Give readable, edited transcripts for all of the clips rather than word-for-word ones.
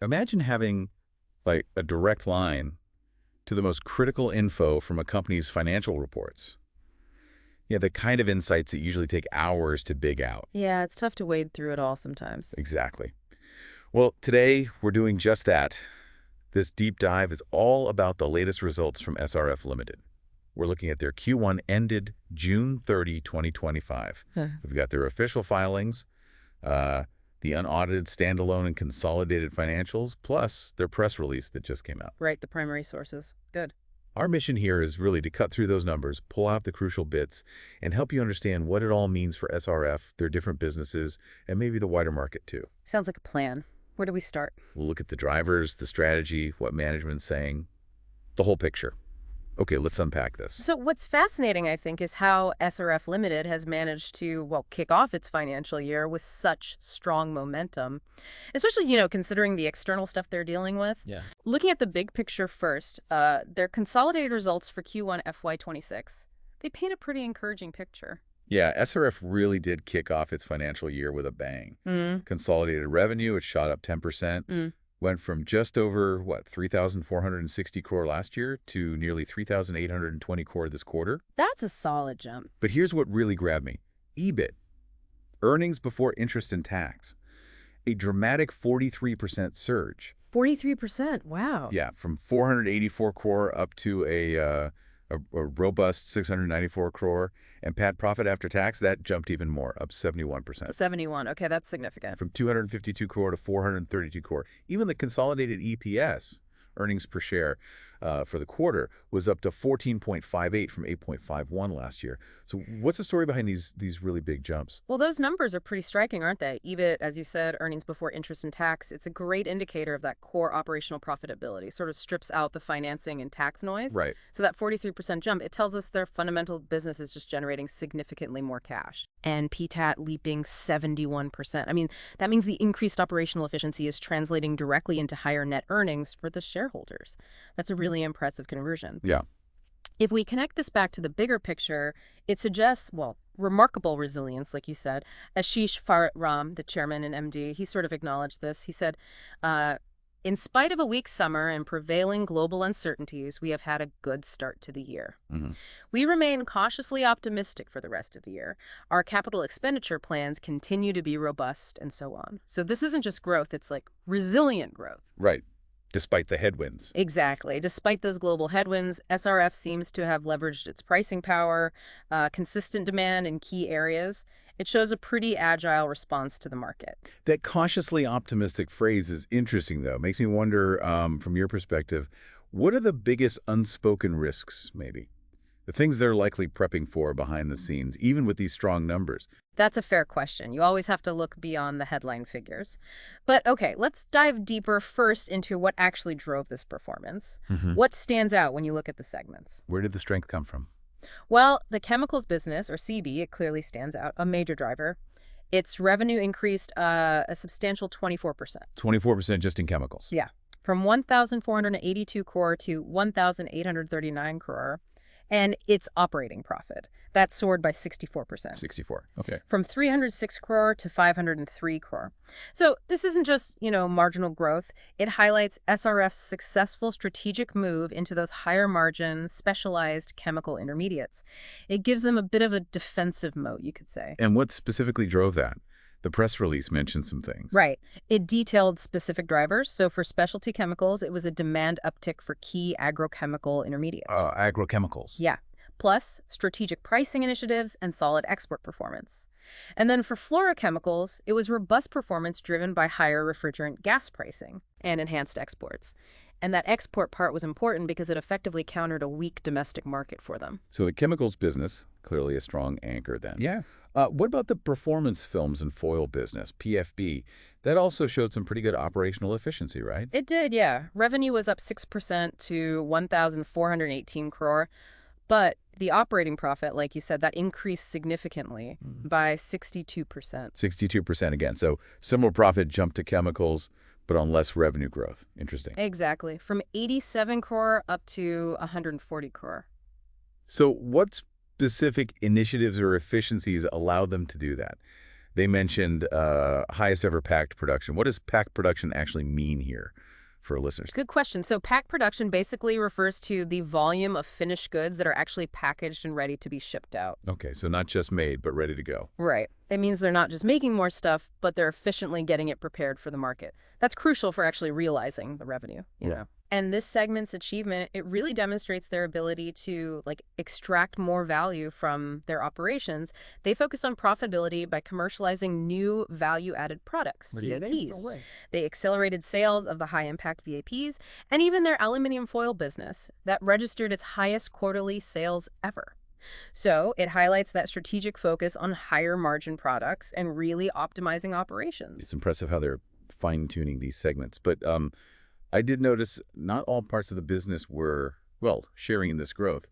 Imagine having like a direct line to the most critical info from a company's financial reports. Yeah, the kind of insights that usually take hours to dig out. Yeah, it's tough to wade through it all sometimes. Exactly. Well, today we're doing just that. This deep dive is all about the latest results from SRF Ltd. We're looking at their Q1 ended June 30, 2025. Huh. We've got their official filings, uh, the unaudited standalone and consolidated financials, plus their press release that just came out. Right, the primary sources. Good. Our mission here is really to cut through those numbers, pull out the crucial bits, and help you understand what it all means for SRF, their different businesses, and maybe the wider market too. Sounds like a plan. Where do we start? We'll look at the drivers, the strategy, what management's saying, the whole picture. Okay, let's unpack this. So what's fascinating, I think, is how SRF Limited has managed to, well, kick off its financial year with such strong momentum, especially, considering the external stuff they're dealing with. Yeah. Looking at the big picture first, their consolidated results for Q1 FY26, they paint a pretty encouraging picture. Yeah, SRF really did kick off its financial year with a bang. Mm, Consolidated revenue, it shot up 10%, mm. went from just over, 3,460 crore last year to nearly 3,820 crore this quarter. That's a solid jump. But here's what really grabbed me. EBIT, earnings before interest and tax, a dramatic 43% surge. 43%. Wow. Yeah, from 484 crore up to a robust 694 crore. And PAT profit after tax, that jumped even more, up 71%. 71. Okay, that's significant. From 252 crore to 432 crore. Even the consolidated EPS, earnings per share, for the quarter was up to 14.58 from 8.51 last year. So what's the story behind these really big jumps? Well, those numbers are pretty striking, aren't they? EBIT, as you said, earnings before interest and tax, it's a great indicator of that core operational profitability. Sort of strips out the financing and tax noise. Right. So that 43% jump, it tells us their fundamental business is just generating significantly more cash. And PTAT leaping 71%. I mean, that means the increased operational efficiency is translating directly into higher net earnings for the shareholders. That's a really impressive conversion. Yeah. If we connect this back to the bigger picture, it suggests, well, remarkable resilience, like you said. Ashish Farat Ram, the chairman and MD, he sort of acknowledged this. He said, in spite of a weak summer and prevailing global uncertainties, we have had a good start to the year. Mm-hmm. We remain cautiously optimistic for the rest of the year. Our capital expenditure plans continue to be robust and so on. So this isn't just growth, it's like resilient growth. Right. Despite the headwinds. Exactly. Despite those global headwinds, SRF seems to have leveraged its pricing power, consistent demand in key areas. It shows a pretty agile response to the market. That cautiously optimistic phrase is interesting, though. Makes me wonder, from your perspective, what are the biggest unspoken risks, maybe? The things they're likely prepping for behind the scenes, even with these strong numbers. That's a fair question. You always have to look beyond the headline figures. But okay, let's dive deeper first into what actually drove this performance. Mm-hmm. What stands out when you look at the segments? Where did the strength come from? Well, the chemicals business, or CB, it clearly stands out, a major driver. Its revenue increased a substantial 24%. 24% just in chemicals. Yeah, from 1,482 crore to 1,839 crore. And its operating profit, that soared by 64%. 64. Okay. From 306 crore to 503 crore. So this isn't just, marginal growth. It highlights SRF's successful strategic move into those higher margin, specialized chemical intermediates. It gives them a bit of a defensive moat, you could say. And what specifically drove that? The press release mentioned some things. Right. It detailed specific drivers. So for specialty chemicals, it was a demand uptick for key agrochemical intermediates. Agrochemicals. Yeah. Plus strategic pricing initiatives and solid export performance. And then for fluorochemicals, it was robust performance driven by higher refrigerant gas pricing and enhanced exports. And that export part was important because it effectively countered a weak domestic market for them. So the chemicals business, clearly a strong anchor then. Yeah. What about the performance films and foil business, PFB? That also showed some pretty good operational efficiency, right? It did, yeah. Revenue was up 6% to 1,418 crore. But the operating profit, like you said, that increased significantly by 62%. 62% again. So similar profit jumped to chemicals, but on less revenue growth. Interesting. Exactly. From 87 crore up to 140 crore. So what specific initiatives or efficiencies allow them to do that? They mentioned highest ever packed production. What does packed production actually mean here for listeners? Good question. So pack production basically refers to the volume of finished goods that are actually packaged and ready to be shipped out. Okay, so not just made, but ready to go. Right. It means they're not just making more stuff, but they're efficiently getting it prepared for the market. That's crucial for actually realizing the revenue, you know. And this segment's achievement, it really demonstrates their ability to extract more value from their operations. They focus on profitability by commercializing new value-added products, VAPs. They accelerated sales of the high-impact VAPs, and even their aluminum foil business that registered its highest quarterly sales ever. So it highlights that strategic focus on higher margin products and really optimizing operations. It's impressive how they're fine-tuning these segments. But I did notice not all parts of the business were, well, sharing in this growth.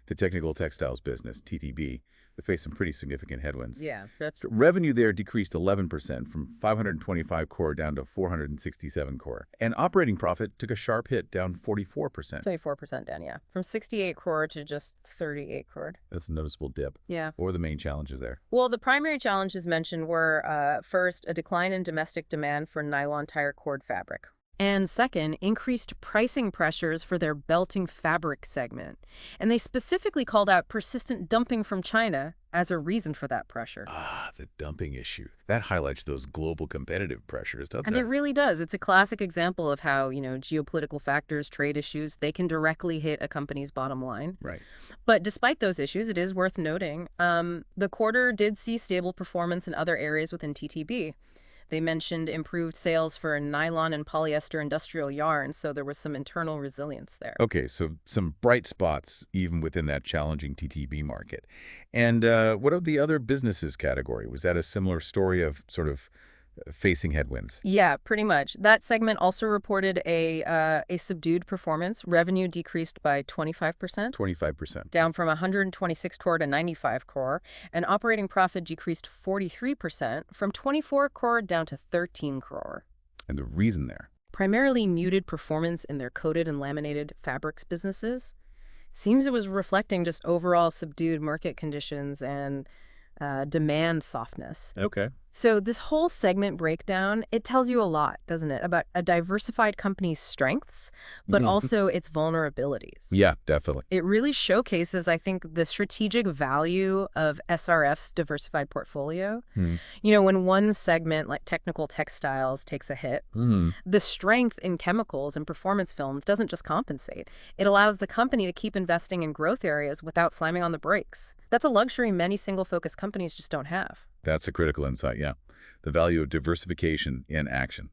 The technical textiles business, TTB, they faced some pretty significant headwinds. Yeah, that's Revenue there decreased 11% from 525 crore down to 467 crore. And operating profit took a sharp hit, down 44%. 24% down, yeah. From 68 crore to just 38 crore. That's a noticeable dip. Yeah. What were the main challenges there? Well, the primary challenges mentioned were, first, a decline in domestic demand for nylon tire cord fabric. And second, increased pricing pressures for their belting fabric segment. And they specifically called out persistent dumping from China as a reason for that pressure. Ah, the dumping issue. That highlights those global competitive pressures, doesn't And it? it really does. It's a classic example of how, geopolitical factors, trade issues, they can directly hit a company's bottom line. Right. But despite those issues, it is worth noting, the quarter did see stable performance in other areas within TTB. They mentioned improved sales for nylon and polyester industrial yarns, so there was some internal resilience there. Okay, so some bright spots even within that challenging TTB market. And what of the other businesses category? Was that a similar story of sort of facing headwinds? Yeah, pretty much. That segment also reported a subdued performance. Revenue decreased by 25%. 25%. Down from 126 crore to 95 crore, and operating profit decreased 43% from 24 crore down to 13 crore. And the reason there? Primarily muted performance in their coated and laminated fabrics businesses. Seems it was reflecting just overall subdued market conditions and demand softness. Okay. So this whole segment breakdown, it tells you a lot, doesn't it, about a diversified company's strengths, but also its vulnerabilities. Yeah, definitely. It really showcases, I think, the strategic value of SRF's diversified portfolio. When one segment, like technical textiles, takes a hit, the strength in chemicals and performance films doesn't just compensate. It allows the company to keep investing in growth areas without slamming on the brakes. That's a luxury many single-focused companies just don't have. That's a critical insight, yeah. The value of diversification in action.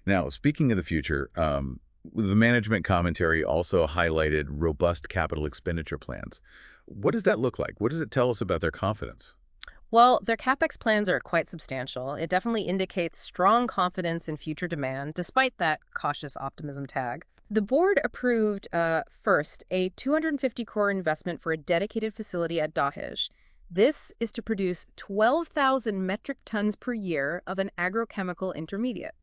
Now, speaking of the future, the management commentary also highlighted robust capital expenditure plans. What does that look like? What does it tell us about their confidence? Well, their CapEx plans are quite substantial. It definitely indicates strong confidence in future demand, despite that cautious optimism tag. The board approved, first, a 250 crore investment for a dedicated facility at Dahej. This is to produce 12,000 metric tons per year of an agrochemical intermediate.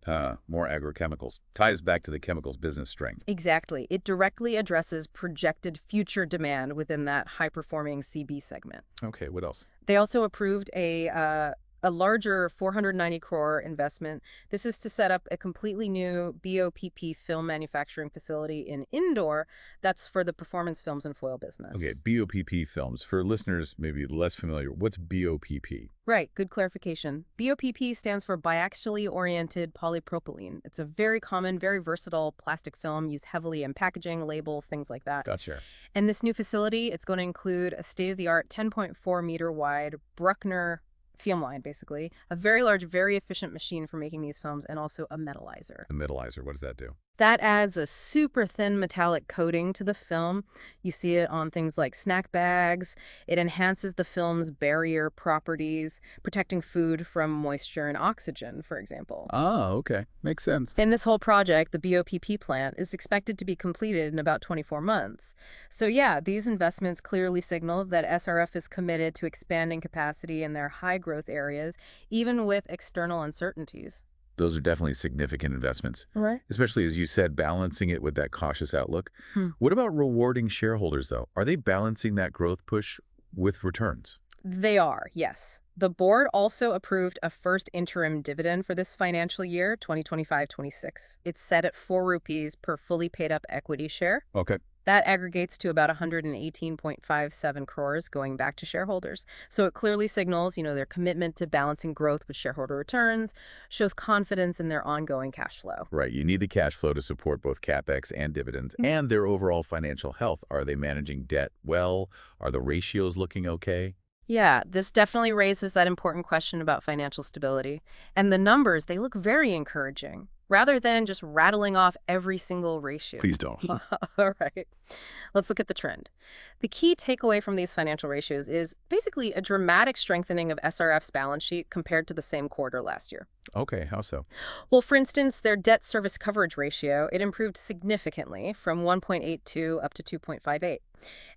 More agrochemicals. Ties back to the chemicals business strength. Exactly. It directly addresses projected future demand within that high-performing CB segment. Okay, what else? They also approved a larger 490 crore investment. This is to set up a completely new BOPP film manufacturing facility in Indore that's for the performance films and foil business. Okay, BOPP films. For listeners maybe less familiar, what's BOPP? Right, good clarification. BOPP stands for biaxially oriented polypropylene. It's a very common, very versatile plastic film used heavily in packaging, labels, things like that. Gotcha. And this new facility, it's going to include a state-of-the-art 10.4 meter wide Bruckner film line, basically. A very large, very efficient machine for making these films, and also a metallizer. A metallizer, what does that do? That adds a super thin metallic coating to the film. You see it on things like snack bags. It enhances the film's barrier properties, protecting food from moisture and oxygen, for example. Oh, okay. Makes sense. And this whole project, the BOPP plant, is expected to be completed in about 24 months. So yeah, these investments clearly signal that SRF is committed to expanding capacity in their high-growth areas, even with external uncertainties. Those are definitely significant investments, Right. especially, as you said, balancing it with that cautious outlook. What about rewarding shareholders, though? Are they balancing that growth push with returns? They are, yes. The board also approved a first interim dividend for this financial year, 2025-26. It's set at 4 rupees per fully paid up equity share. Okay. That aggregates to about 118.57 crores going back to shareholders. So it clearly signals, their commitment to balancing growth with shareholder returns, shows confidence in their ongoing cash flow. Right. You need the cash flow to support both CapEx and dividends and their overall financial health. Are they managing debt well? Are the ratios looking okay? Yeah, this definitely raises that important question about financial stability. And the numbers, they look very encouraging, rather than just rattling off every single ratio. Please don't. All right. Let's look at the trend. The key takeaway from these financial ratios is basically a dramatic strengthening of SRF's balance sheet compared to the same quarter last year. Okay, how so? Well, for instance, their debt service coverage ratio, it improved significantly from 1.82 up to 2.58.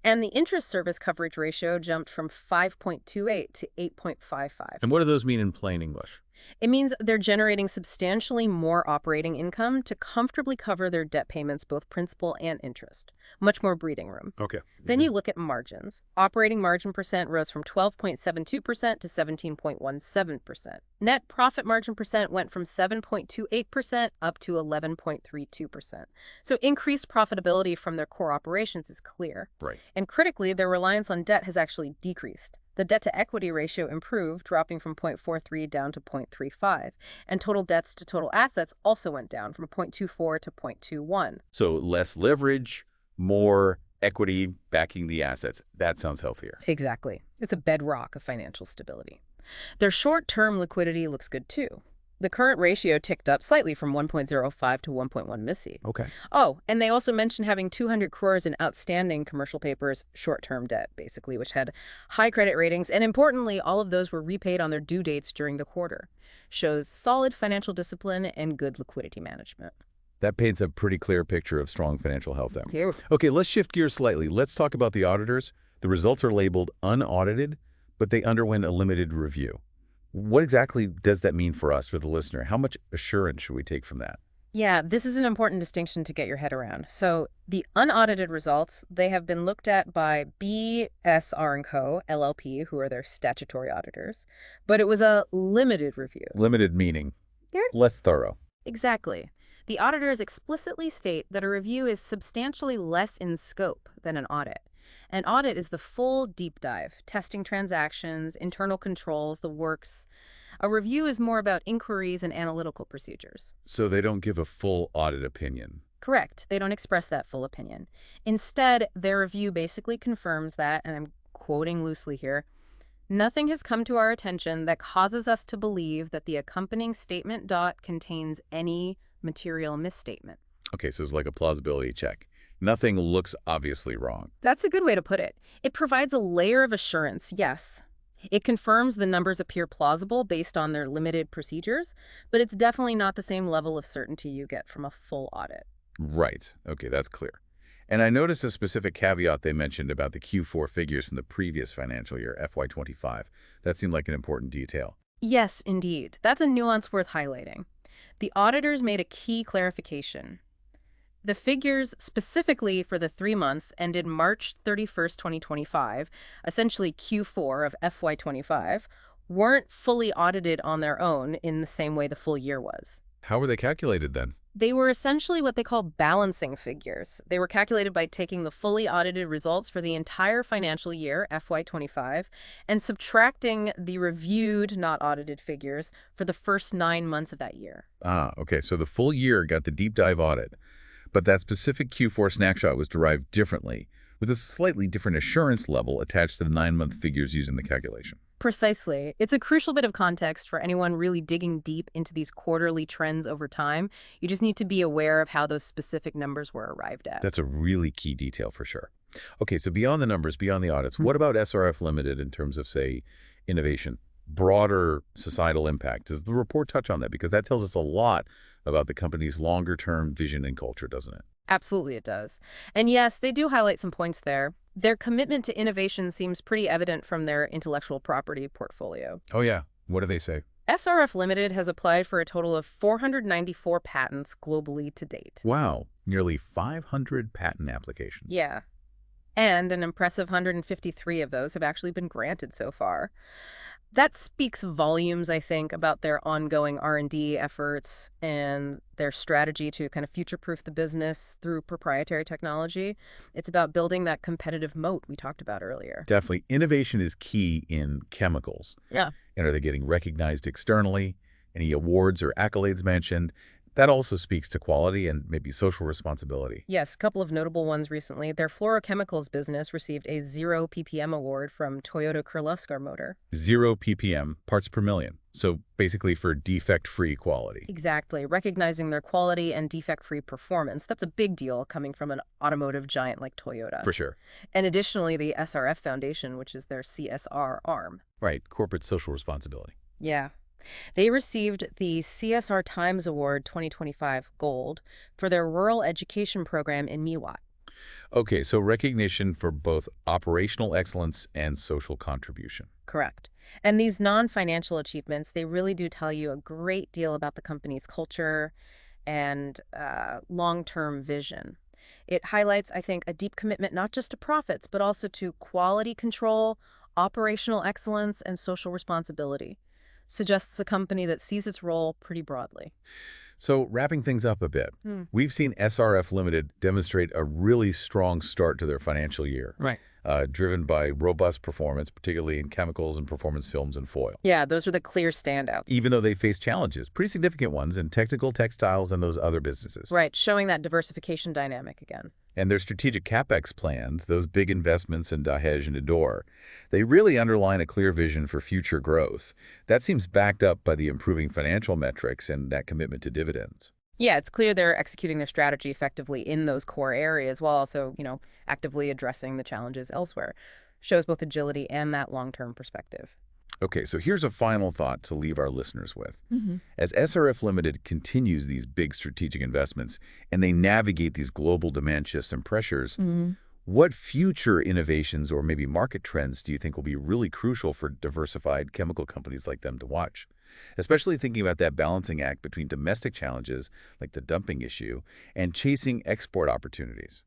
And the interest service coverage ratio jumped from 5.28 to 8.55. And what do those mean in plain English? It means they're generating substantially more operating income to comfortably cover their debt payments, both principal and interest. Much more breathing room. Okay. Then you look at margins. Operating margin percent rose from 12.72% to 17.17%. Net profit margin percent went from 7.28% up to 11.32%. So increased profitability from their core operations is clear. Right. And critically, their reliance on debt has actually decreased. The debt-to-equity ratio improved, dropping from 0.43 down to 0.35, and total debts to total assets also went down from 0.24 to 0.21. So less leverage, more equity backing the assets. That sounds healthier. Exactly. It's a bedrock of financial stability. Their short-term liquidity looks good, too. The current ratio ticked up slightly from 1.05 to 1.1 MISI. Okay. Oh, and they also mentioned having 200 crores in outstanding commercial papers short-term debt, basically, which had high credit ratings. And importantly, all of those were repaid on their due dates during the quarter. Shows solid financial discipline and good liquidity management. That paints a pretty clear picture of strong financial health then. Here. Okay, let's shift gears slightly. Let's talk about the auditors. The results are labeled unaudited, but they underwent a limited review. What exactly does that mean for us, for the listener? How much assurance should we take from that? Yeah, this is an important distinction to get your head around. So the unaudited results, they have been looked at by BSR & Co., LLP, who are their statutory auditors, but it was a limited review. Limited meaning They're less thorough. Exactly. The auditors explicitly state that a review is substantially less in scope than an audit. An audit is the full deep dive, testing transactions, internal controls, the works. A review is more about inquiries and analytical procedures. So they don't give a full audit opinion. Correct. They don't express that full opinion. Instead, their review basically confirms that, and I'm quoting loosely here, nothing has come to our attention that causes us to believe that the accompanying statement dot contains any material misstatement. Okay, so it's like a plausibility check. Nothing looks obviously wrong. That's a good way to put it. It provides a layer of assurance, yes. It confirms the numbers appear plausible based on their limited procedures, but it's definitely not the same level of certainty you get from a full audit. Right. Okay, that's clear. And I noticed a specific caveat they mentioned about the Q4 figures from the previous financial year, FY25. That seemed like an important detail. Yes, indeed. That's a nuance worth highlighting. The auditors made a key clarification. The figures specifically for the 3 months ended March 31st, 2025, essentially Q4 of FY25, weren't fully audited on their own in the same way the full year was. How were they calculated then? They were essentially what they call balancing figures. They were calculated by taking the fully audited results for the entire financial year, FY25, and subtracting the reviewed, not audited figures for the first 9 months of that year. Ah, okay, so the full year got the deep dive audit. But that specific Q4 snapshot was derived differently, with a slightly different assurance level attached to the 9-month figures used in the calculation. Precisely. It's a crucial bit of context for anyone really digging deep into these quarterly trends over time. You just need to be aware of how those specific numbers were arrived at. That's a really key detail for sure. Okay, so beyond the numbers, beyond the audits, what about SRF Ltd in terms of, say, innovation, broader societal impact? Does the report touch on that? Because that tells us a lot about the company's longer-term vision and culture, doesn't it? Absolutely it does. And yes, they do highlight some points there. Their commitment to innovation seems pretty evident from their intellectual property portfolio. Oh, yeah. What do they say? SRF Ltd has applied for a total of 494 patents globally to date. Wow, nearly 500 patent applications. Yeah. And an impressive 153 of those have actually been granted so far. That speaks volumes, I think, about their ongoing R&D efforts and their strategy to kind of future-proof the business through proprietary technology. It's about building that competitive moat we talked about earlier. Definitely, innovation is key in chemicals. Yeah. And are they getting recognized externally? Any awards or accolades mentioned? That also speaks to quality and maybe social responsibility. Yes, a couple of notable ones recently. Their fluorochemicals business received a 0 ppm award from Toyota Kirloskar Motor. 0 ppm, parts per million. So basically for defect-free quality. Exactly, recognizing their quality and defect-free performance. That's a big deal coming from an automotive giant like Toyota. For sure. And additionally, the SRF Foundation, which is their CSR arm. Right, corporate social responsibility. Yeah. They received the CSR Times Award 2025 Gold for their rural education program in Mewat. Okay, so recognition for both operational excellence and social contribution. Correct. And these non-financial achievements, they really do tell you a great deal about the company's culture and long-term vision. It highlights, I think, a deep commitment not just to profits, but also to quality control, operational excellence, and social responsibility. Suggests a company that sees its role pretty broadly. So wrapping things up a bit, we've seen SRF Ltd demonstrate a really strong start to their financial year. Right. Driven by robust performance, particularly in chemicals and performance films and foil. Yeah, those are the clear standouts. Even though they face challenges, pretty significant ones in technical textiles and those other businesses. Right, showing that diversification dynamic again. And their strategic CapEx plans, those big investments in Dahej and Indore, they really underline a clear vision for future growth. That seems backed up by the improving financial metrics and that commitment to dividends. Yeah, it's clear they're executing their strategy effectively in those core areas while also, actively addressing the challenges elsewhere. Shows both agility and that long-term perspective. Okay, so here's a final thought to leave our listeners with. As SRF Ltd continues these big strategic investments and they navigate these global demand shifts and pressures, what future innovations or maybe market trends do you think will be really crucial for diversified chemical companies like them to watch? Especially thinking about that balancing act between domestic challenges, like the dumping issue, and chasing export opportunities.